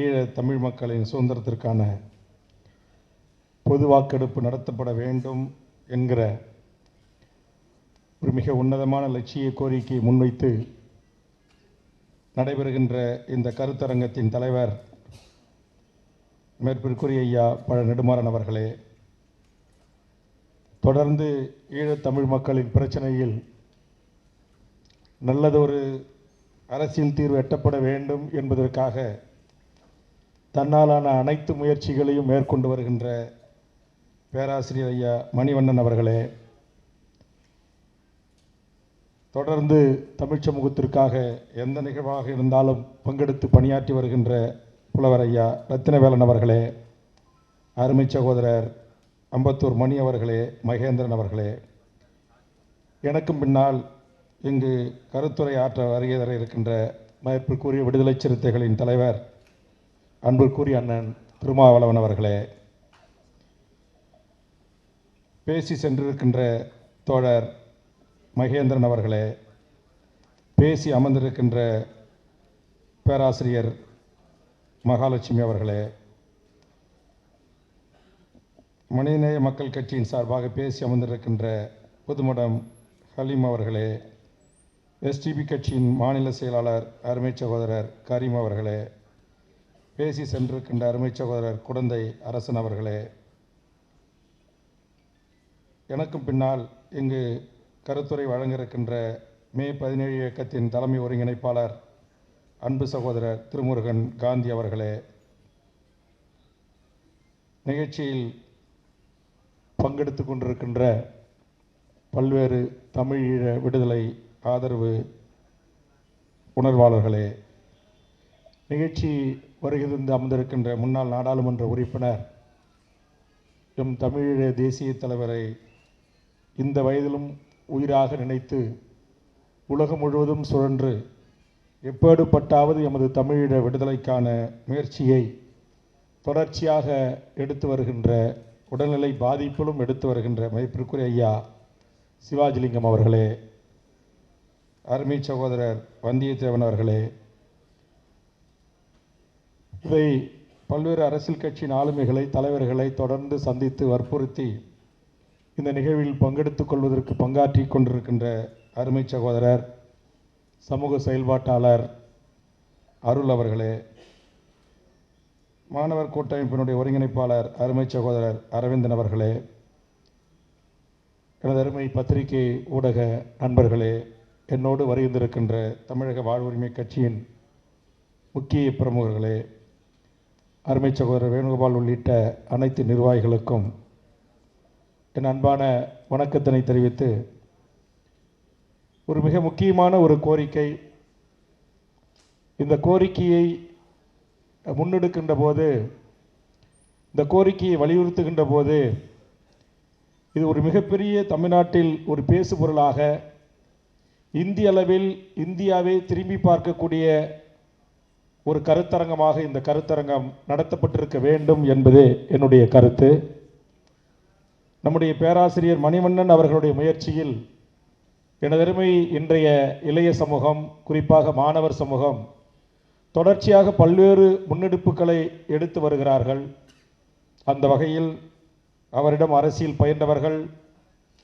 ஈழ தமிழ் மக்களின் சுதந்திரத்திற்கான பொது வாக்கெடுப்பு நடத்தப்பட வேண்டும் என்கிற ஒரு மிக உன்னதமான லட்சிய கோரிக்கையை முன்வைத்து நடைபெறுகின்ற இந்த கருத்தரங்கத்தின் தலைவர் மேற்பிற்குரிய ஐயா பழ நெடுமாறன் அவர்களே, தொடர்ந்து ஈழத்தமிழ் மக்களின் பிரச்சனையில் நல்லதொரு அரசியல் தீர்வு எட்டப்பட வேண்டும் என்பதற்காக தன்னாலான அனைத்து முயற்சிகளையும் மேற்கொண்டு வருகின்ற பேராசிரியர் ஐயா மணிவண்ணன் அவர்களே, தொடர்ந்து தமிழ் சமூகத்திற்காக எந்த நிகழ்வாக இருந்தாலும் பங்கெடுத்து பணியாற்றி வருகின்ற புலவர் ஐயா ரத்தினவேலன் அவர்களே, அருமை சகோதரர் அம்பத்தூர் மணி அவர்களே, மகேந்திரன் அவர்களே, எனக்கும் பின்னால் இங்கு கருத்துரை ஆற்ற வருகை தர இருக்கின்ற மதிப்பிற்குரிய விடுதலை சிறுத்தைகளின் தலைவர் அன்பிற்குரிய அண்ணன் திருமாவளவன் அவர்களே, பேசி சென்றிருக்கின்ற தோழர் மகேந்திரன் அவர்களே, பேசி அமர்ந்திருக்கின்ற பேராசிரியர் மகாலட்சுமி அவர்களே, மனிதநேய மக்கள் கட்சியின் சார்பாக பேசி அமர்ந்திருக்கின்ற புதுமடம் ஹலீம் அவர்களே, எஸ்டிபி கட்சியின் மாநில செயலாளர் அருமை சகோதரர் கரீம் அவர்களே, பேசி சென்றிருக்கின்ற அருமை சகோதரர் குடந்தை அரசன் அவர்களே, எனக்கும் பின்னால் இங்கு கருத்துரை வழங்க இருக்கின்ற மே 17 இயக்கத்தின் தலைமை ஒருங்கிணைப்பாளர் அன்பு சகோதரர் திருமுருகன் காந்தி அவர்களே, நிகழ்ச்சியில் பங்கெடுத்து கொண்டிருக்கின்ற பல்வேறு தமிழ் ஈழ விடுதலை ஆதரவு உணர்வாளர்களே, நிகழ்ச்சி வருகிறது அமர்ந்திருக்கின்ற முன்னாள் நாடாளுமன்ற உறுப்பினர் எம் தமிழீழ தேசிய தலைவரை இந்த வயதிலும் உயிராக நினைத்து உலகம் முழுவதும் சுழன்று எப்பேடுபட்டாவது எமது தமிழீழ விடுதலைக்கான முயற்சியை தொடர்ச்சியாக எடுத்து வருகின்ற, உடல்நிலை பாதிப்பிலும் எடுத்து வருகின்ற மதிப்பிற்குரிய ஐயா சிவாஜிலிங்கம் அவர்களே, அருமை சகோதரர் வந்தியத்தேவன் அவர்களே, இதை பல்வேறு அரசியல் கட்சியின் ஆளுமைகளை தலைவர்களை தொடர்ந்து சந்தித்து வற்புறுத்தி இந்த நிகழ்வில் பங்கெடுத்துக் கொள்வதற்கு பங்காற்றி கொண்டிருக்கின்ற அருமை சகோதரர் சமூக செயல்பாட்டாளர் அருள் அவர்களே, மாணவர் கூட்டமைப்பினுடைய ஒருங்கிணைப்பாளர் அருமை சகோதரர் அரவிந்தன் அவர்களே, எனது அருமை பத்திரிகை ஊடக நண்பர்களே, என்னோடு வருகின்றிருக்கின்ற தமிழக வாழ்வுரிமை கட்சியின் முக்கிய பிரமுகர்களே, அருமை சகோதரர் வேணுகோபால் உள்ளிட்ட அனைத்து நிர்வாகிகளுக்கும் என் அன்பான வணக்கத்தினை தெரிவித்து, ஒரு மிக முக்கியமான ஒரு கோரிக்கை, இந்த கோரிக்கையை முன்னெடுக்கின்ற போது, இந்த கோரிக்கையை வலியுறுத்துகின்ற போது, இது ஒரு மிகப்பெரிய தமிழ்நாட்டில் ஒரு பேசு பொருளாக இந்திய அளவில் இந்தியாவை திரும்பி பார்க்கக்கூடிய ஒரு கருத்தரங்கமாக இந்த கருத்தரங்கம் நடத்தப்பட்டிருக்க வேண்டும் என்பதே என்னுடைய கருத்து. நம்முடைய பேராசிரியர் மணிவண்ணன் அவர்களுடைய முயற்சியில் எனதருமை இன்றைய இளைய சமூகம், குறிப்பாக மாணவர் சமூகம் தொடர்ச்சியாக பல்வேறு முன்னெடுப்புகளை எடுத்து வருகிறார்கள். அந்த வகையில் அவரிடம் அரசியல் பயின்றவர்கள்,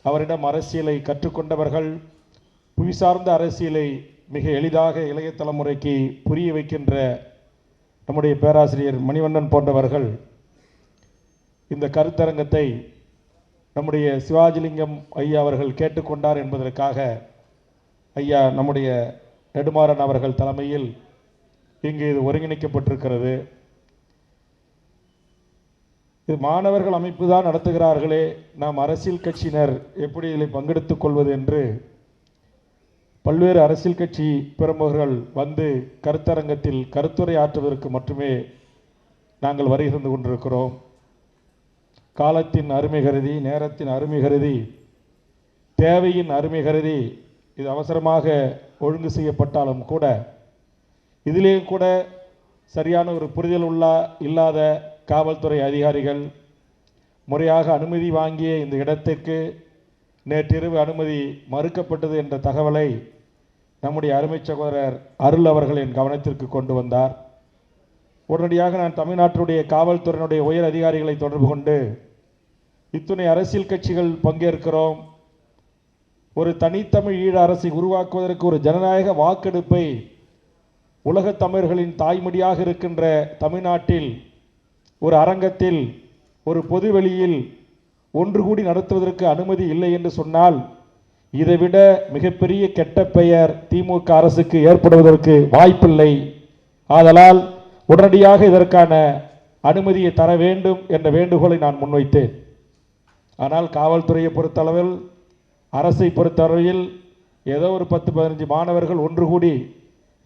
அவரிடம் அரசியலை கற்றுக்கொண்டவர்கள், புவிசார்ந்த அரசியலை மிக எளிதாக இளைய தலைமுறைக்கு புரிய வைக்கின்ற நம்முடைய பேராசிரியர் மணிவண்ணன் போன்றவர்கள் இந்த கருத்தரங்கத்தை நம்முடைய சிவாஜிலிங்கம் ஐயா அவர்கள் கேட்டுக்கொண்டார் என்பதற்காக ஐயா நம்முடைய நெடுமாறன் அவர்கள் தலைமையில் இங்கு இது ஒருங்கிணைக்கப்பட்டிருக்கிறது. இது மாணவர்கள் அமைப்பு தான் நடத்துகிறார்களே, நாம் அரசியல் கட்சியினர் எப்படி இதில் பங்கெடுத்துக் கொள்வது என்று பல்வேறு அரசியல் கட்சி பிரமுகர்கள் வந்து கருத்தரங்கத்தில் கருத்துரை ஆற்றுவதற்கு மட்டுமே நாங்கள் வருகிருந்து கொண்டிருக்கிறோம். காலத்தின் அருமை கருதி, நேரத்தின் அருமை கருதி, தேவையின் அருமை கருதி இது அவசரமாக ஒழுங்கு செய்யப்பட்டாலும் கூட இதிலே கூட சரியான ஒரு புரிதல் இல்லாத காவல்துறை அதிகாரிகள் முறையாக அனுமதி வாங்கிய இந்த இடத்திற்கு நேற்றிரவு அனுமதி மறுக்கப்பட்டது என்ற தகவலை நம்முடைய அருமை சகோதரர் அருள் அவர்கள் என் கவனத்திற்கு கொண்டு வந்தார். உடனடியாக நான் தமிழ்நாட்டினுடைய காவல்துறையினுடைய உயர் அதிகாரிகளை தொடர்பு கொண்டு இத்துணை அரசியல் கட்சிகள் பங்கேற்கிறோம், ஒரு தனித்தமிழ் ஈழ அரசை உருவாக்குவதற்கு ஒரு ஜனநாயக வாக்கெடுப்பை உலகத் தமிழர்களின் தாய்மொழியாக இருக்கின்ற தமிழ்நாட்டில் ஒரு அரங்கத்தில் ஒரு பொதுவெளியில் ஒன்று கூடி நடத்துவதற்கு அனுமதி இல்லை என்று சொன்னால் இதைவிட மிகப்பெரிய கெட்ட பெயர் திமுக அரசுக்கு ஏற்படுவதற்கு வாய்ப்பில்லை. ஆதலால் உடனடியாக இதற்கான அனுமதியை தர வேண்டும் என்ற வேண்டுகோளை நான் முன்வைத்தேன். ஆனால் காவல்துறையை பொறுத்தளவில், அரசை பொறுத்தளவில் ஏதோ ஒரு 10-15 மாணவர்கள் ஒன்று கூடி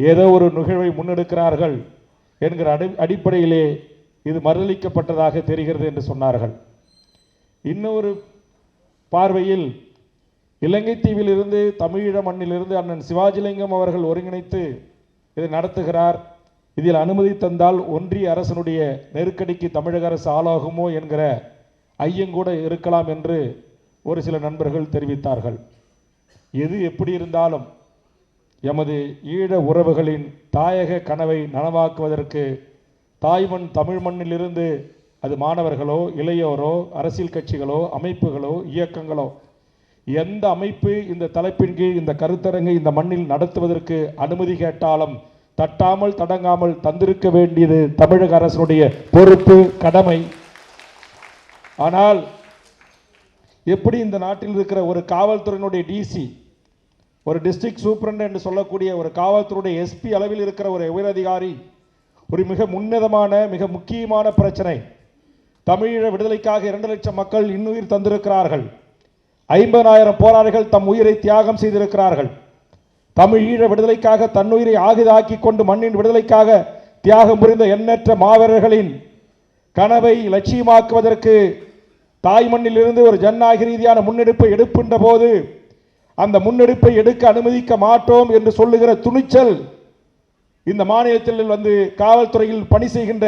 ஏதோ ஒரு நிகழ்வை முன்னெடுக்கிறார்கள் என்கிற அடிப்படையிலே இது மறுதளிக்கப்பட்டதாக தெரிகிறது என்று சொன்னார்கள். இன்னொரு பார்வையில் இலங்கை தீவிலிருந்து தமிழீழ மண்ணிலிருந்து அண்ணன் சிவாஜிலிங்கம் அவர்கள் ஒருங்கிணைத்து இதை நடத்துகிறார். இதில் அனுமதி தந்தால் ஒன்றிய அரசனுடைய நெருக்கடிக்கு தமிழக அரசு ஆளாகுமோ என்கிற ஐயங்கூட இருக்கலாம் என்று ஒரு சில நண்பர்கள் தெரிவித்தார்கள். எது எப்படி இருந்தாலும் எமது ஈழ உறவுகளின் தாயக கனவை நனவாக்குவதற்கு தாய்மண் தமிழ் மண்ணிலிருந்து அது மாணவர்களோ இளையோரோ அரசியல் கட்சிகளோ அமைப்புகளோ இயக்கங்களோ எந்த அமைப்பு இந்த தலைப்பின் கீழ் இந்த கருத்தரங்கை இந்த மண்ணில் நடத்துவதற்கு அனுமதி கேட்டாலும் தட்டாமல் தடங்காமல் தந்திருக்க வேண்டியது தமிழக அரசுடைய பொறுப்பு, கடமை. ஆனால் எப்படி இந்த நாட்டில் இருக்கிற ஒரு காவல்துறையினுடைய டிசி, ஒரு டிஸ்ட்ரிக்ட் சூப்பரண்ட் என்று சொல்லக்கூடிய ஒரு காவல்துறையுடைய எஸ்பி அளவில் இருக்கிற ஒரு உயரதிகாரி ஒரு மிக உன்னதமான மிக முக்கியமான பிரச்சனை, தமிழீழ விடுதலைக்காக 2 லட்சம் மக்கள் இன்னுயிர் தந்திருக்கிறார்கள், 50,000 போராளிகள் தம் உயிரை தியாகம் செய்திருக்கிறார்கள், தமிழீழ விடுதலைக்காக தன்னுயிரை ஆகிதாக்கி கொண்டு மண்ணின் விடுதலைக்காக தியாகம் புரிந்த எண்ணற்ற மாவீரர்களின் கனவை லட்சியமாக்குவதற்கு தாய் மண்ணில் இருந்து ஒரு ஜனநாயக ரீதியான முன்னெடுப்பை எடுக்கின்ற போது அந்த முன்னெடுப்பை எடுக்க அனுமதிக்க மாட்டோம் என்று சொல்லுகிற துணிச்சல் இந்த மாநிலத்தில் வந்து காவல்துறையில் பணி செய்கின்ற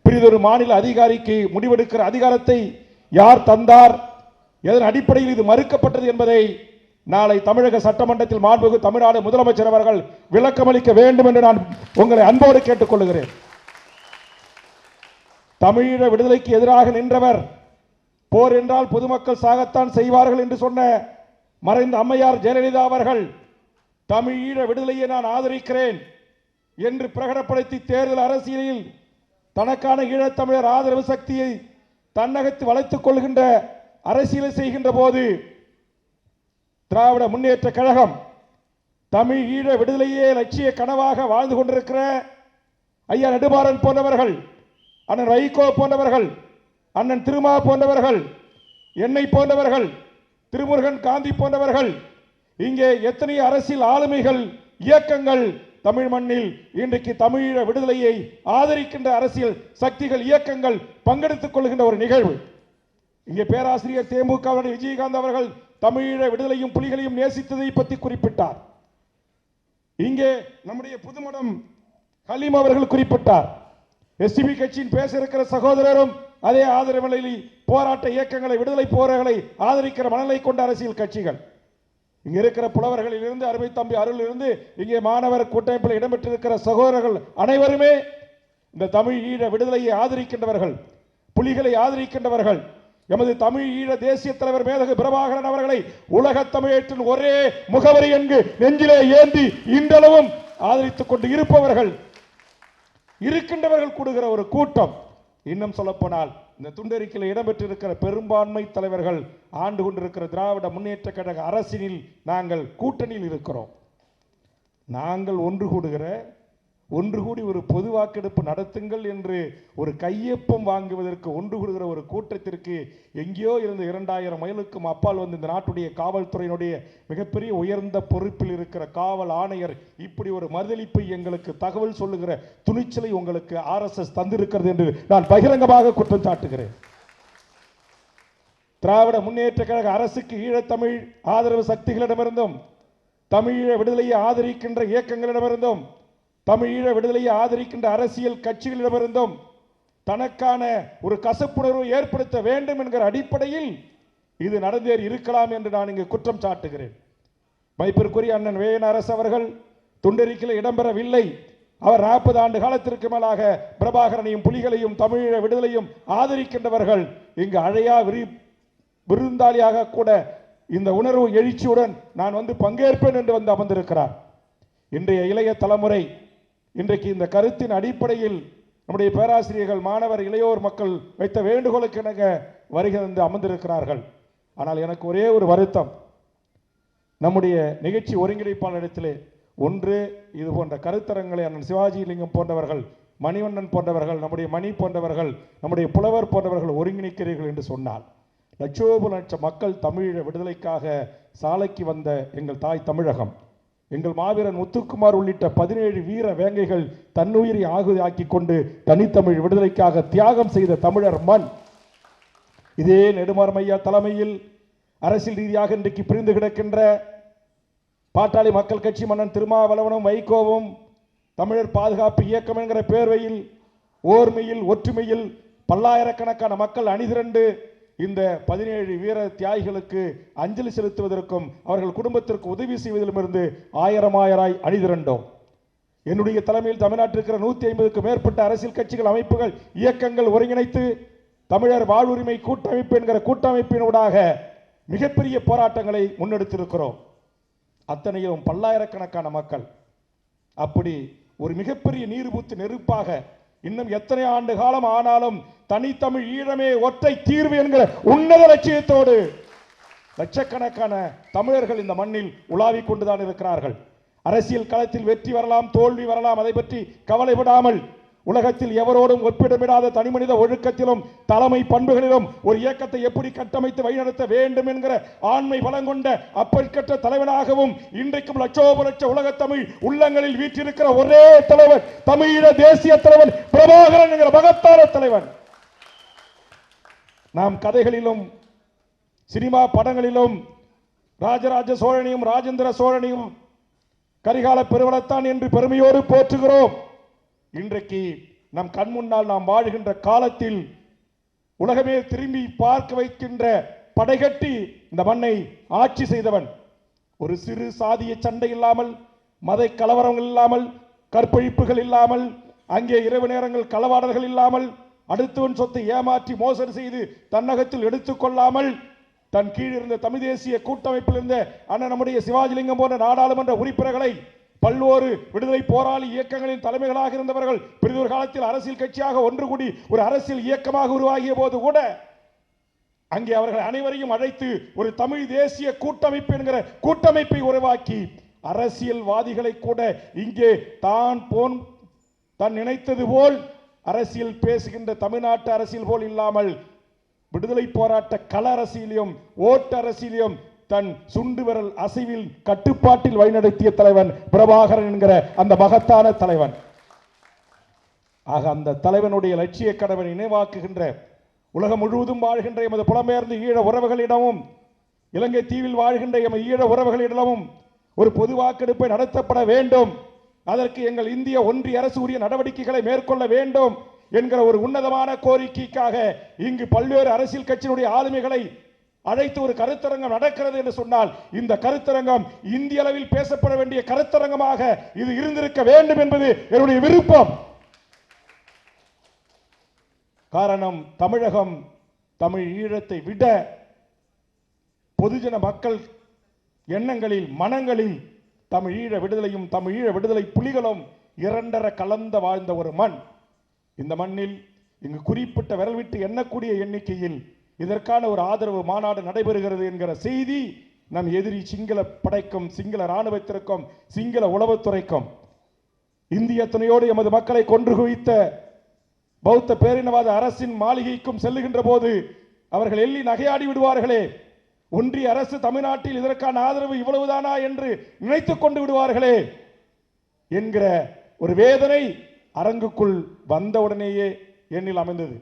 பிரிதொரு மாநில அதிகாரிக்கு முடிவெடுக்கிற அதிகாரத்தை யார் தந்தார், எதன் அடிப்படையில் இது மறுக்கப்பட்டது என்பதை நாளை தமிழக சட்டமன்றத்தில் மாண்புமிகு தமிழ்நாடு முதலமைச்சர் அவர்கள் விளக்கமளிக்க வேண்டும் என்று நான் உங்களை அன்போடு கேட்டுக்கொள்கிறேன். தமிழீழ விடுதலைக்கு எதிராக நின்றவர், போர் என்றால் பொதுமக்கள் சாகத்தான் செய்வார்கள் என்று சொன்ன மறைந்த அம்மையார் ஜெயலலிதா அவர்கள் தமிழீழ விடுதலையை நான் ஆதரிக்கிறேன் என்று பிரகடனப்படுத்தி தேர்தல் அரசியலில் தனக்கான ஈழத்தமிழர் ஆதரவு சக்தியை தன்னகத்து வளைத்துக் கொள்கின்ற அரசியலை செய்கின்ற போது திராவிட முன்னேற்ற கழகம் தமிழ் ஈழ விடுதலையே லட்சிய கனவாக வாழ்ந்து கொண்டிருக்கிற ஐயா நெடுமாறன் போன்றவர்கள், அண்ணன் வைகோ போன்றவர்கள், அண்ணன் திருமா போன்றவர்கள், என்னை போன்றவர்கள், திருமுருகன் காந்தி போன்றவர்கள், இங்கே எத்தனை அரசியல் ஆளுமைகள் இயக்கங்கள் தமிழ் மண்ணில் இன்றைக்கு தமிழீழ விடுதலையை ஆதரிக்கின்ற அரசியல் சக்திகள் இயக்கங்கள் பங்கெடுத்துக் கொள்கின்ற ஒரு நிகழ்வு. இங்கே பேராசிரியர் தேமுக விஜயகாந்த் அவர்கள் தமிழீழ விடுதலையும் புலிகளையும் நேசித்ததை பற்றி குறிப்பிட்டார். இங்கே நம்முடைய புதுமடம் ஹலீம் அவர்கள் குறிப்பிட்டார். எஸ்டிபி கட்சியின் பேச இருக்கிற சகோதரரும் அதே ஆதரவு போராட்ட இயக்கங்களை விடுதலை போராட்டங்களை ஆதரிக்கிற மனநிலை கொண்ட அரசியல் கட்சிகள். இங்க இருக்கிற புலவர்களில் இருந்து அருமை தம்பி அருள் இருந்து இங்கே மாணவர் கூட்டமைப்பில் இடம்பெற்றிருக்கிற சகோதரர்கள் அனைவருமே இந்த தமிழ் ஈழ விடுதலையை ஆதரிக்கின்றவர்கள், புலிகளை ஆதரிக்கின்றவர்கள். எமது தமிழ் ஈழ தேசிய தலைவர் மேதகு பிரபாகரன் அவர்களை உலக தமிழேற்றின் ஒரே முகவரி என்று நெஞ்சிலே ஏந்தி இன்றளவும் ஆதரித்துக் கொண்டு இருக்கின்றவர்கள் கூடுகிற ஒரு கூட்டம். இன்னும் சொல்ல போனால் இந்த துண்டறிக்கையில் இடம்பெற்றிருக்கிற பெரும்பான்மை தலைவர்கள் ஆண்டு கொண்டிருக்கிற திராவிட முன்னேற்ற கழக அரசினில் நாங்கள் கூட்டணியில் இருக்கிறோம். நாங்கள் ஒன்று கூடி ஒரு பொது வாக்கெடுப்பு நடத்துங்கள் என்று ஒரு கையொப்பம் வாங்குவதற்கு ஒன்று கூடுகிற ஒரு கூட்டத்திற்கு எங்கேயோ இருந்து 2000 மைலுக்கும் அப்பால் வந்து இந்த நாட்டுடைய காவல்துறையினுடைய மிகப்பெரிய உயர்ந்த பொறுப்பில் இருக்கிற காவல் ஆணையர் இப்படி ஒரு மறுதளிப்பை எங்களுக்கு தகவல் சொல்லுகிற துணிச்சலை உங்களுக்கு RSS தந்திருக்கிறது என்று நான் பகிரங்கமாக குற்றம் சாட்டுகிறேன். திராவிட முன்னேற்ற கழக அரசுக்கு ஈழத்தமிழ் ஆதரவு சக்திகளிடமிருந்தும் தமிழீழ விடுதலையை ஆதரிக்கின்ற இயக்கங்களிடமிருந்தும் தமிழீழ விடுதலையை ஆதரிக்கின்ற அரசியல் கட்சிகளிடமிருந்தும் தனக்கான ஒரு கசப்புணர்வு ஏற்படுத்த வேண்டும் என்கிற அடிப்படையில் இது நடந்தேறி இருக்கலாம் என்று நான் இங்கு குற்றம் சாட்டுகிறேன். மதிப்பிற்குரிய அண்ணன் வேணரசு அவர்கள் துண்டறிக்கையில் இடம்பெறவில்லை அவர் 40 ஆண்டு காலத்திற்கு மேலாக பிரபாகரனையும் புலிகளையும் தமிழீழ விடுதலையும் ஆதரிக்கின்றவர்கள் இங்கு அழையா விருந்தாளியாக கூட இந்த உணர்வு எழுச்சியுடன் நான் வந்து பங்கேற்பேன் என்று வந்து அமர்ந்திருக்கிறார். இன்றைய இளைய தலைமுறை இன்றைக்கு இந்த கருத்தின் அடிப்படையில் நம்முடைய பேராசிரியர்கள், மாணவர், இளையோர் மக்கள் வைத்த வேண்டுகோளுக்கு இணங்க வருகை வந்து அமர்ந்திருக்கிறார்கள். ஆனால் எனக்கு ஒரே ஒரு வருத்தம், நம்முடைய நிகழ்ச்சி ஒருங்கிணைப்பாளரிடத்திலே ஒன்று இது போன்ற கருத்தரங்களை அண்ணன் சிவாஜி லிங்கம் போன்றவர்கள், மணிவண்ணன் போன்றவர்கள், நம்முடைய மணி போன்றவர்கள், நம்முடைய புலவர் போன்றவர்கள் ஒருங்கிணைக்கிறீர்கள் என்று சொன்னால், லட்சோப லட்சம் மக்கள் தமிழீழ விடுதலைக்காக சாலைக்கு வந்த எங்கள் தாய் தமிழகம், எங்கள் மாவீரன் முத்துக்குமார் உள்ளிட்ட 17 வீர வேங்கைகள் தன்னுயிரை ஆகுதியாக்கி கொண்டு தனித்தமிழ் விடுதலைக்காக தியாகம் செய்த தமிழர் மண். இதே நெடுமாறன் ஐயா தலைமையில் அரசியல் ரீதியாக இன்றைக்கு பிரிந்து கிடக்கின்ற பாட்டாளி மக்கள் கட்சி மன்னன் திருமாவளவனும் வைகோவும் தமிழர் பாதுகாப்பு இயக்கம் என்கிற பேர்வையில் ஓர்மையில் ஒற்றுமையில் பல்லாயிரக்கணக்கான மக்கள் அணிதிரண்டு இந்த 17 வீர தியாகிகளுக்கு அஞ்சலி செலுத்துவதற்கும் அவர்கள் குடும்பத்திற்கு உதவி செய்வதிலும் இருந்து ஆயிரமாயிராய் அணிதிரண்டோம். என்னுடைய தலைமையில் தமிழ்நாட்டில் இருக்கிற 150க்கும் மேற்பட்ட அரசியல் கட்சிகள், அமைப்புகள், இயக்கங்கள் ஒருங்கிணைத்து தமிழர் வாழ்வுரிமை கூட்டமைப்பு என்கிற கூட்டமைப்பினூடாக மிகப்பெரிய போராட்டங்களை முன்னெடுத்திருக்கிறோம். அத்தனையும் பல்லாயிரக்கணக்கான மக்கள். அப்படி ஒரு மிகப்பெரிய நீர்பூத்து நெருப்பாக இன்னும் எத்தனை ஆண்டு காலம் ஆனாலும் தனித்தமிழ் ஈழமே ஒற்றை தீர்வு என்கிற உன்னத லட்சியத்தோடு லட்சக்கணக்கான தமிழர்கள் இந்த மண்ணில் உலாவிக் கொண்டுதான் இருக்கிறார்கள். அரசியல் களத்தில் வெற்றி வரலாம், தோல்வி வரலாம், அதை பற்றி கவலைப்படாமல் உலகத்தில் எவரோடும் ஒப்பிடமிடாத தனிமனித ஒழுக்கத்திலும் தலைமை பண்புகளிலும் ஒரு இயக்கத்தை எப்படி கட்டமைத்து வழிநடத்த வேண்டும் என்கிற ஆண்மை பலம் கொண்ட அப்பற்கற்ற தலைவனாகவும் இன்றைக்கும் லட்சோப லட்ச உலக தமிழ் உள்ளங்களில் வீற்றிருக்கிற ஒரே தலைவர் தமிழீழ தேசிய தலைவன் பிரபாகரன் என்கிற மகத்தான தலைவன். நாம் கதைகளிலும் சினிமா படங்களிலும் ராஜராஜ சோழனையும் ராஜேந்திர சோழனையும் கரிகால பெருவளத்தான் என்று பெருமையோடு போற்றுகிறோம். இன்றைக்கு நம் கண் முன்னால் நாம் வாழ்கின்ற காலத்தில் உலகமே திரும்பி பார்க்க வைக்கின்ற படைகட்டி இந்த மண்ணை ஆட்சி செய்தவன். ஒரு சிறு சாதிய சண்டை இல்லாமல், மத கலவரங்கள் இல்லாமல், கற்பழிப்புகள் இல்லாமல், அங்கே இரவு நேரங்கள் களவாடல்கள் இல்லாமல், அடுத்தவன் சொத்தை ஏமாற்றி மோசடி செய்து தன்னகத்தில் எடுத்துக்கொள்ளாமல், தன் கீழ் இருந்த தமிழ் தேசிய கூட்டமைப்பில் இருந்த அண்ணன் நம்முடைய சிவாஜிலிங்கம் போன்ற நாடாளுமன்ற உறுப்பினர்களை பல்வேறு விடுதலை போராளி இயக்கங்களின் தலைமைகளாக இருந்தவர்கள் பிரிதொரு காலத்தில் அரசியல் கட்சியாக ஒன்று கூடி ஒரு அரசியல் இயக்கமாக உருவாகிய போது கூட அங்கே அவர்கள் அனைவரையும் அழைத்து ஒரு தமிழ் தேசிய கூட்டமைப்பு என்கிற கூட்டமைப்பை உருவாக்கி அரசியல்வாதிகளை கூட இங்கே தான் நினைத்தது போல் அரசியல் பேசுகின்ற தமிழ்நாட்டு அரசியல் போல் இல்லாமல் விடுதலை போராட்ட கள அரசியலையும் ஓட்டு அரசியலையும் தன் சுண்டு விரல் அசைவில் கட்டுப்பாட்டில் வழிநடத்திய தலைவன் பிரபாகரன் என்கிற அந்த மகத்தான தலைவன். ஆக அந்த தலைவனுடைய லட்சிய கடவை நினைவாக்குகின்ற உலகம் முழுவதும் வாழ்கின்ற எமது புலம்பெயர்ந்த ஈழ உறவுகளிடமும் இலங்கை தீவில் வாழ்கின்ற எமது ஈழ உறவுகளிடமும் ஒரு பொது வாக்கெடுப்பை நடத்தப்பட வேண்டும். அதற்கு எங்கள் இந்திய ஒன்றிய அரசு உரிய நடவடிக்கைகளை மேற்கொள்ள வேண்டும் என்கிற ஒரு உன்னதமான கோரிக்கைக்காக இங்கு பல்வேறு அரசியல் கட்சியினுடைய ஆளுமைகளை அழைத்து ஒரு கருத்தரங்கம் நடக்கிறது என்று சொன்னால் இந்த கருத்தரங்கம் இந்திய அளவில் பேசப்பட வேண்டிய கருத்தரங்கமாக இது இருந்திருக்க வேண்டும் என்பது என்னுடைய விருப்பம். காரணம், தமிழகம் தமிழ் ஈழத்தை விட பொதுஜன மக்கள் எண்ணங்களில் மனங்களில் தமிழீழ விடுதலையும் தமிழீழ விடுதலை புலிகளும் இரண்டர கலந்த வாழ்ந்த ஒரு மண். இந்த மண்ணில் இங்கு குறிப்பிட்ட விரல் விட்டு எண்ணக்கூடிய எண்ணிக்கையில் இதற்கான ஒரு ஆதரவு மாநாடு நடைபெறுகிறது என்கிற செய்தி நம் எதிரி சிங்கள படைக்கும், சிங்கள இராணுவத்திற்கும், சிங்கள உளவுத்துறைக்கும், இந்திய துணையோடு எமது மக்களை கொன்று குவித்த பௌத்த பேரினவாத அரசின் மாளிகைக்கும் செல்லுகின்ற போது அவர்கள் எள்ளி நகையாடி விடுவார்களே, ஒன்றிய அரசு தமிழ்நாட்டில் இதற்கான ஆதரவு இவ்வளவுதானா என்று நினைத்துக் கொண்டு விடுவார்களே என்கிற ஒரு வேதனை அரங்குக்குள் வந்தவுடனேயே எண்ணில் அமைந்தது.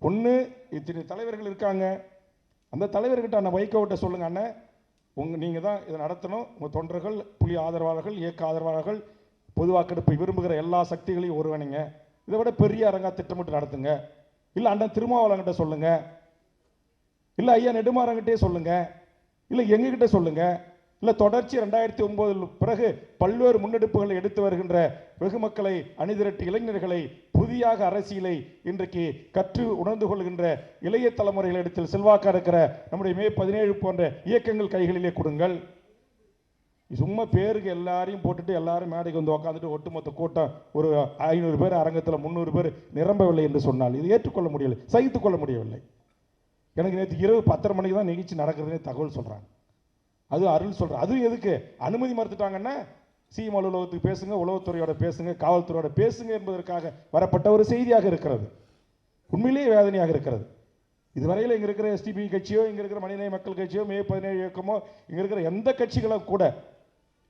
ஒன்று, இத்தனை தலைவர்கள் இருக்காங்க, அந்த தலைவர்கிட்ட அண்ணன் வைகோவிட்ட சொல்லுங்க, அண்ணன் நீங்கள் தான் இதை நடத்தணும், உங்கள் தொண்டர்கள், புலி ஆதரவாளர்கள், இயக்க ஆதரவாளர்கள், பொது வாக்கெடுப்பை விரும்புகிற எல்லா சக்திகளையும் ஒருவனிங்க, இதை விட பெரிய அரங்கா திட்டமிட்டு நடத்துங்க. இல்லை அண்ணன் திருமாவளவன்கிட்ட சொல்லுங்க, இல்லை ஐயா நெடுமாறன்கிட்டே சொல்லுங்க, இல்லை எங்ககிட்ட சொல்லுங்க, இல்லை தொடர்ச்சி 2009 பிறகு பல்வேறு முன்னெடுப்புகளை எடுத்து வருகின்ற வெகு மக்களை அணிதிரட்டி இளைஞர்களை புதியாக அரசியலை இன்றைக்கு கற்று உணர்ந்து கொள்கின்ற இளைய தலைமுறைகளிடத்தில் செல்வாக்கா இருக்கிற நம்முடைய மே 17 போன்ற இயக்கங்கள் கைகளிலே கொடுங்கள். சும்மா பேருக்கு எல்லாரையும் போட்டுட்டு எல்லாரும் மேடைக்கு வந்து உட்காந்துட்டு ஒட்டுமொத்த கூட்டம் ஒரு 500 பேர் அரங்கத்தில் 300 பேர் நிரம்பவில்லை என்று சொன்னால் இது ஏற்றுக்கொள்ள முடியவில்லை, சகித்துக் கொள்ள முடியவில்லை. எனக்கு நேற்று இரவு 10:30 மணிக்கு தான் நிகழ்ச்சி நடக்கிறதுனே தகவல் சொல்கிறாங்க. அது அருள் சொல்கிறேன். அது எதுக்கு அனுமதி மறுத்துட்டாங்கன்னா சிஎம் அலுவலகத்துக்கு பேசுங்க, உளவுத்துறையோட பேசுங்க, காவல்துறையோட பேசுங்க என்பதற்காக வரப்பட்ட ஒரு செய்தியாக இருக்கிறது. உண்மையிலேயே வேதனையாக இருக்கிறது. இதுவரையில் இங்கே இருக்கிற எஸ்டிபி கட்சியோ, இங்கே இருக்கிற மனிதநேய மக்கள் கட்சியோ, மே 17 இயக்கமோ, இங்கே இருக்கிற எந்த கட்சிகளும் கூட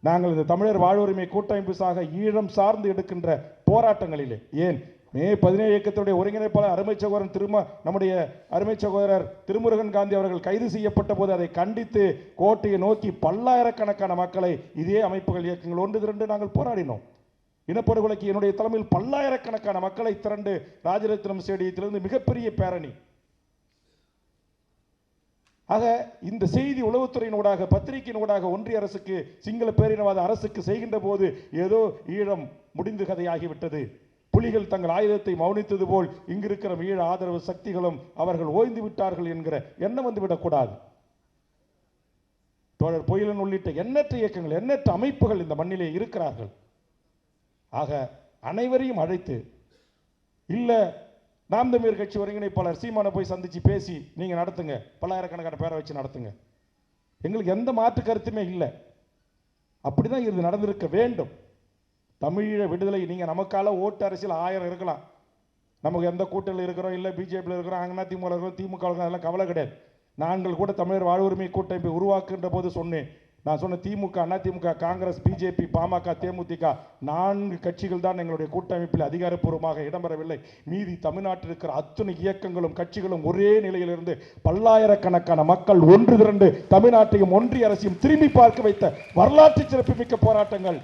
நாங்கள் இந்த தமிழர் வாழ்வுரிமை கூட்டமைப்பு ஈழம் சார்ந்து எடுக்கின்ற போராட்டங்களிலே, ஏன் மே 17 இயக்கத்துடைய ஒருங்கிணைப்பாளர் அருமை சகோதரன் நம்முடைய அருமை சகோதரர் திருமுருகன் காந்தி அவர்கள் கைது செய்யப்பட்ட போது அதை கண்டித்து கோட்டையை நோக்கி பல்லாயிரக்கணக்கான மக்களை இதே அமைப்புகள் இயக்கங்கள் ஒன்று திரண்டு நாங்கள் போராடினோம். இனப்படுகொலைக்கு என்னுடைய தலைமையில் பல்லாயிரக்கணக்கான மக்களை திரண்டு ராஜரத்னம் ஸ்டேடியத்திலிருந்து மிகப்பெரிய பேரணி. ஆக இந்த செய்தி உளவுத்துறையினூடாக பத்திரிகையினூடாக ஒன்றிய அரசுக்கு சிங்கள பேரினவாத அரசுக்கு செய்கின்ற போது ஏதோ ஈழம் முடிந்து கதையாகிவிட்டது, புலிகள் தங்கள் ஆயுதத்தை மௌனித்தது போல் இங்கிருக்கிற ஈழ ஆதரவு சக்திகளும் அவர்கள் ஓய்ந்து விட்டார்கள் என்கிற எண்ணம் வந்துவிடக்கூடாது. தோழர் பொயிலன் உள்ளிட்ட எண்ணற்ற இயக்கங்கள், எண்ணற்ற அமைப்புகள் இந்த மண்ணிலே இருக்கிறார்கள். ஆக அனைவரையும் அழைத்து, இல்ல நாம் தமிழர் கட்சி ஒருங்கிணைப்பாளர் சீமானை போய் சந்திச்சு பேசி நீங்க நடத்துங்க, பல்லாயிரக்கணக்கான பேரை வச்சு நடத்துங்க, எங்களுக்கு எந்த மாற்று கருத்துமே இல்லை. அப்படிதான் இது நடந்திருக்க வேண்டும். தமிழீழ விடுதலை, நீங்க நமக்கால ஓட்டு அரசியல் 1000 இருக்கலாம், நமக்கு எந்த கூட்டணியில் இருக்கிறோம், இல்லை பிஜேபியில் இருக்கிறோம், அங்கே திமுக இருக்கிறோம், திமுக அதெல்லாம் கவலை கிடையாது. நாங்கள் கூட தமிழர் வாழ்வுரிமை கூட்டமைப்பை உருவாக்குகின்ற போது சொன்னேன், நான் சொன்ன திமுக, அதிமுக, காங்கிரஸ், பிஜேபி, பாமக, தேமுதிக 4 கட்சிகள் தான் எங்களுடைய கூட்டமைப்பில் அதிகாரப்பூர்வமாக இடம்பெறவில்லை. மீதி தமிழ்நாட்டில் இருக்கிற அத்தனை இயக்கங்களும் கட்சிகளும் ஒரே நிலையிலிருந்து பல்லாயிரக்கணக்கான மக்கள் ஒன்று திரண்டு தமிழ்நாட்டையும் ஒன்றிய அரசையும் திரும்பி பார்க்க வைத்த வரலாற்று சிறப்புமிக்க போராட்டங்கள்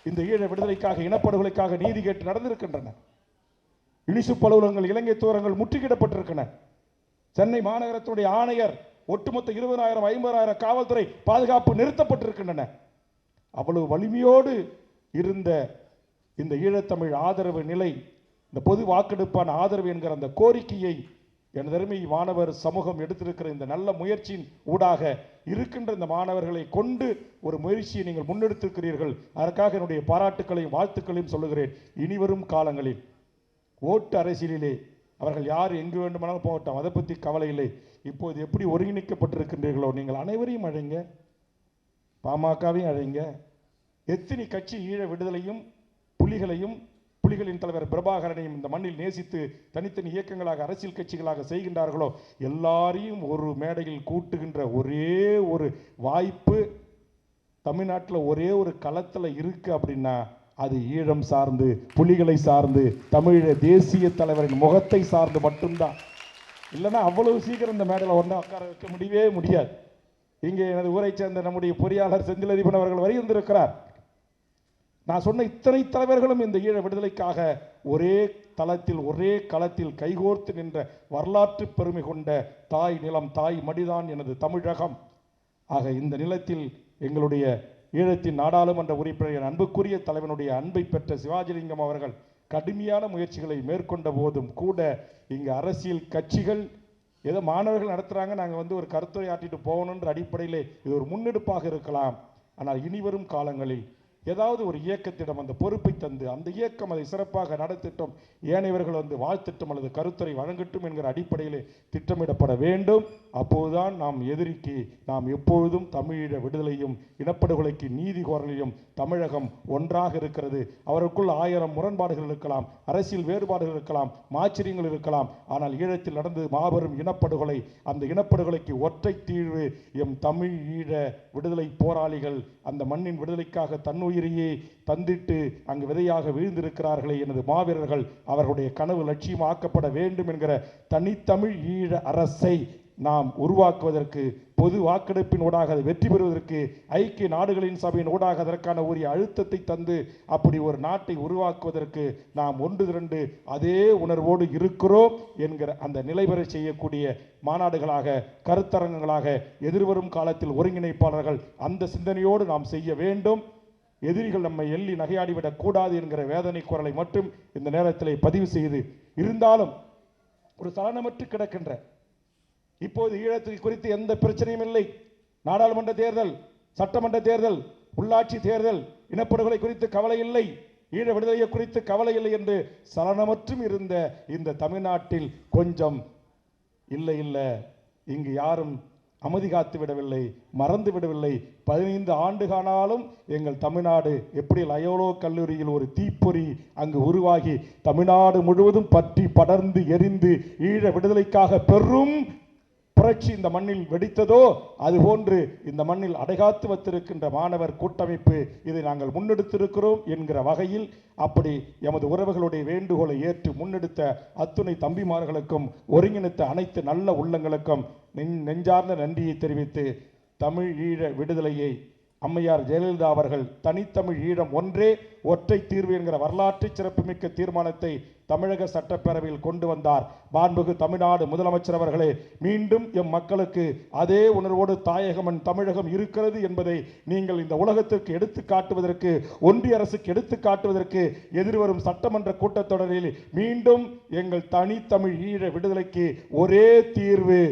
இந்த ஈழ விடுதலைக்காக, இனப்படுகொலைக்காக நீதி கேட்டு நடந்திருக்கின்றன. யுனிசெஃப் அலுவலகங்கள், இலங்கை தூரங்கள் முற்றுகையிடப்பட்டிருக்கின்றன. சென்னை மாநகரத்துடைய ஆணையர், ஒட்டுமொத்த 20,000 50,000 காவல்துறை பாதுகாப்பு நிறுத்தப்பட்டிருக்கின்றன. அவ்வளவு வலிமையோடு இருந்த இந்த ஈழத்தமிழ் ஆதரவு நிலை, இந்த பொது வாக்கெடுப்பான ஆதரவு என்கிற அந்த கோரிக்கையை எனது அருமை மாணவர் சமூகம் எடுத்திருக்கிற இந்த நல்ல முயற்சியின் ஊடாக இருக்கின்ற இந்த மாணவர்களை கொண்டு ஒரு முயற்சியை நீங்கள் முன்னெடுத்திருக்கிறீர்கள். அதற்காக என்னுடைய பாராட்டுக்களையும் வாழ்த்துக்களையும் சொல்லுகிறேன். இனிவரும் காலங்களில் ஓட்டு அரசியலிலே அவர்கள் யார் எங்கு வேண்டுமானாலும் போகட்டும், அதை பற்றி கவலை இல்லை. இப்போது எப்படி ஒருங்கிணைக்கப்பட்டிருக்கின்றீர்களோ நீங்கள் அனைவரையும் அழைங்க, பாமகவையும் அழைங்க. எத்தனை கட்சி ஈழ விடுதலையும் புலிகளின் தலைவர் பிரபாகரனையும் இந்த மண்ணில் நேசித்து தனித்தனி இயக்கங்களாக அரசியல் கட்சிகளாக செய்கின்றார்களோ எல்லாரையும் ஒரு மேடையில் கூட்டுகின்ற ஒரே ஒரு வாய்ப்பு தமிழ்நாட்டில் ஒரே ஒரு களத்தில் இருக்கு அப்படின்னா அது ஈழம் சார்ந்து, புலிகளை சார்ந்து, தமிழ தேசிய தலைவரின் முகத்தை சார்ந்து மட்டும்தான். இல்லைன்னா அவ்வளவு சீக்கிரம் இந்த மேடையில் ஒன்றா உட்கார வைக்க முடியவே முடியாது. இங்கே எனது ஊரை சேர்ந்த நம்முடைய பொறியாளர் செந்திலதிபன் அவர்கள் வந்திருக்கிறார். நான் சொன்ன இத்தனை தலைவர்களும் இந்த ஈழ விடுதலைக்காக ஒரே தளத்தில் ஒரே களத்தில் கைகோர்த்து நின்ற வரலாற்று பெருமை கொண்ட தாய் நிலம், தாய் மடிதான் எனது தமிழகம். ஆக இந்த நிலத்தில் எங்களுடைய ஈழத்தின் நாடாளுமன்ற உறுப்பினர் அன்புக்குரிய தலைவனுடைய அன்பை பெற்ற சிவாஜிலிங்கம் அவர்கள் கடுமையான முயற்சிகளை மேற்கொண்ட போதும் கூட இங்கு அரசியல் கட்சிகள் ஏதோ மாணவர்கள் நடத்துகிறாங்க, நாங்கள் ஒரு கருத்துரை ஆற்றிட்டு போகணுன்ற அடிப்படையில் இது ஒரு முன்னெடுப்பாக இருக்கலாம். ஆனால் இனிவரும் காலங்களில் ஏதாவது ஒரு இயக்கத்திடம் அந்த பொறுப்பை தந்து அந்த இயக்கம் அதை சிறப்பாக நடத்திட்டும், ஏனையவர்கள் வாழ்த்திட்டும் அல்லது கருத்துரை வழங்கட்டும் என்கிற அடிப்படையிலே திட்டமிடப்பட வேண்டும். அப்போதுதான் நாம் எதிரிக்கு நாம் எப்பொழுதும் தமிழீழ விடுதலையும் இனப்படுகொலைக்கு நீதி கோரலையும் தமிழகம் ஒன்றாக இருக்கிறது. அவருக்குள் 1000 முரண்பாடுகள் இருக்கலாம், அரசியல் வேறுபாடுகள் இருக்கலாம், மாச்சரியங்கள் இருக்கலாம். ஆனால் ஈழத்தில் நடந்தது மாபெரும் இனப்படுகொலை. அந்த இனப்படுகொலைக்கு ஒற்றை தீர்வு எம் தமிழ் ஈழ விடுதலை போராளிகள் அந்த மண்ணின் விடுதலைக்காக தன்னுயிரையே தந்திட்டு அங்கு விதையாக வீழ்ந்திருக்கிறார்களே எனது மாவீரர்கள், அவர்களுடைய கனவு லட்சியமாக்கப்பட வேண்டும் என்கிற தனித்தமிழ் ஈழ அரசை நாம் உருவாக்குவதற்கு, பொது வாக்கெடுப்பின் ஊடாக அதை வெற்றி பெறுவதற்கு, ஐக்கிய நாடுகளின் சபையின் ஊடாக அதற்கான உரிய அழுத்தத்தை தந்து அப்படி ஒரு நாட்டை உருவாக்குவதற்கு நாம் ஒன்று திரண்டு அதே உணர்வோடு இருக்கிறோம் என்கிற அந்த நிலைபெற செய்யக்கூடிய மாநாடுகளாக, கருத்தரங்கங்களாக எதிர்வரும் காலத்தில் ஒருங்கிணைப்பாளர்கள் அந்த சிந்தனையோடு நாம் செய்ய வேண்டும். எதிரிகள் நம்மை எள்ளி நகையாடிவிடக் கூடாது என்கிற வேதனை குரலை மட்டும் இந்த நேரத்தில் பதிவு செய்து, இருந்தாலும் ஒரு சலனமற்று கிடக்கின்ற, இப்போது ஈழத்துக்கு குறித்து எந்த பிரச்சனையும் இல்லை. நாடாளுமன்ற தேர்தல், சட்டமன்ற தேர்தல், உள்ளாட்சி தேர்தல், இனப்படுகொலை குறித்து கவலை இல்லை, ஈழ விடுதலை குறித்து கவலை இல்லை என்று சலனமற்றும் இருந்த இந்த தமிழ்நாட்டில் கொஞ்சம் இல்லை இல்லை, இங்கு யாரும் அமைதி காத்து விடவில்லை, மறந்து விடவில்லை. 15 ஆண்டுகானாலும் எங்கள் தமிழ்நாடு எப்படி லயோலா கல்லூரியில் ஒரு தீப்பொறி அங்கு உருவாகி தமிழ்நாடு முழுவதும் பற்றி படர்ந்து எரிந்து ஈழ விடுதலைக்காக பெரும் புரட்சி இந்த மண்ணில் வெடித்ததோ அதுபோன்று இந்த மண்ணில் அடைகாத்து வைத்திருக்கின்ற மாணவர் கூட்டமைப்பு இதை நாங்கள் முன்னெடுத்திருக்கிறோம் என்கிற வகையில் அப்படி எமது உறவுகளுடைய வேண்டுகோளை ஏற்று முன்னெடுத்த அத்துணை தம்பிமார்களுக்கும் ஒருங்கிணைத்த அனைத்து நல்ல உள்ளங்களுக்கும் நெஞ்சார்ந்த நன்றியை தெரிவித்து, தமிழ் ஈழ விடுதலையை அம்மையார் ஜெயலலிதா அவர்கள் தனித்தமிழ் ஈழம் ஒன்றே ஒற்றை தீர்வு என்கிற வரலாற்று சிறப்புமிக்க தீர்மானத்தை தமிழக சட்டப்பேரவையில் கொண்டு வந்தார். மாண்புமிகு தமிழ்நாடு முதலமைச்சர் அவர்களே, மீண்டும் எம் மக்களுக்கு அதே உணர்வோடு தாயகமன் தமிழகம் இருக்கிறது என்பதை நீங்கள் இந்த உலகத்திற்கு எடுத்து காட்டுவதற்கு, ஒன்றிய அரசுக்கு எடுத்து காட்டுவதற்கு எதிர்வரும் சட்டமன்ற கூட்டத்தொடரில் மீண்டும் எங்கள் தனித்தமிழ் ஈழ விடுதலைக்கு ஒரே தீர்வு,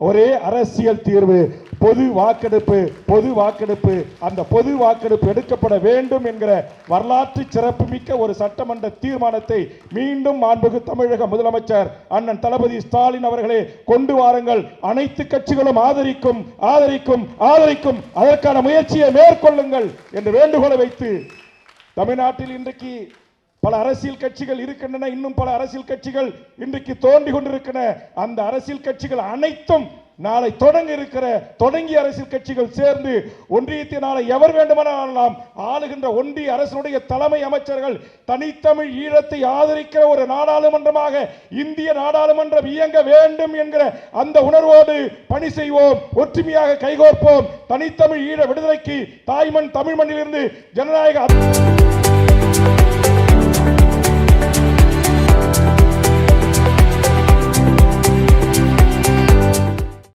ஒரே அரசியல் தீர்வு, பொது வாக்கெடுப்பு, பொது வாக்கெடுப்பு, அந்த பொது வாக்கெடுப்பு எடுக்கப்பட வேண்டும் என்கிற வரலாற்று சிறப்புமிக்க ஒரு சட்டமன்ற தீர்மானத்தை மீண்டும் மாண்புமிகு தமிழக முதலமைச்சர் அண்ணன் தளபதி ஸ்டாலின் அவர்களே கொண்டு வாருங்கள். அனைத்து கட்சிகளும் ஆதரிக்கும் ஆதரிக்கும் ஆதரிக்கும் அதற்கான முயற்சியை மேற்கொள்ளுங்கள் என்று வேண்டுகோளை வைத்து, தமிழ்நாட்டில் இன்றைக்கு பல அரசியல் கட்சிகள் இருக்கின்றன, இன்னும் பல அரசியல் கட்சிகள் இன்றைக்கு தோன்றி கொண்டிருக்கின்றன. அந்த அரசியல் கட்சிகள் அனைத்தும் நாளை தொடங்கிய அரசியல் கட்சிகள் சேர்ந்து ஒன்றியத்தினால எவர் வேண்டுமானாலும் ஆளுகின்ற ஒன்றிய அரசுடைய தலைமை அமைச்சர்கள் தனித்தமிழ் ஈழத்தை ஆதரிக்கிற ஒரு நாடாளுமன்றமாக இந்திய நாடாளுமன்றம் இயங்க வேண்டும் என்கிற அந்த உணர்வோடு பணி செய்வோம், ஒற்றுமையாக கைகோர்ப்போம். தனித்தமிழ் ஈழ விடுதலைக்கு தாய்மண் தமிழ் மண்ணிலிருந்து ஜனநாயக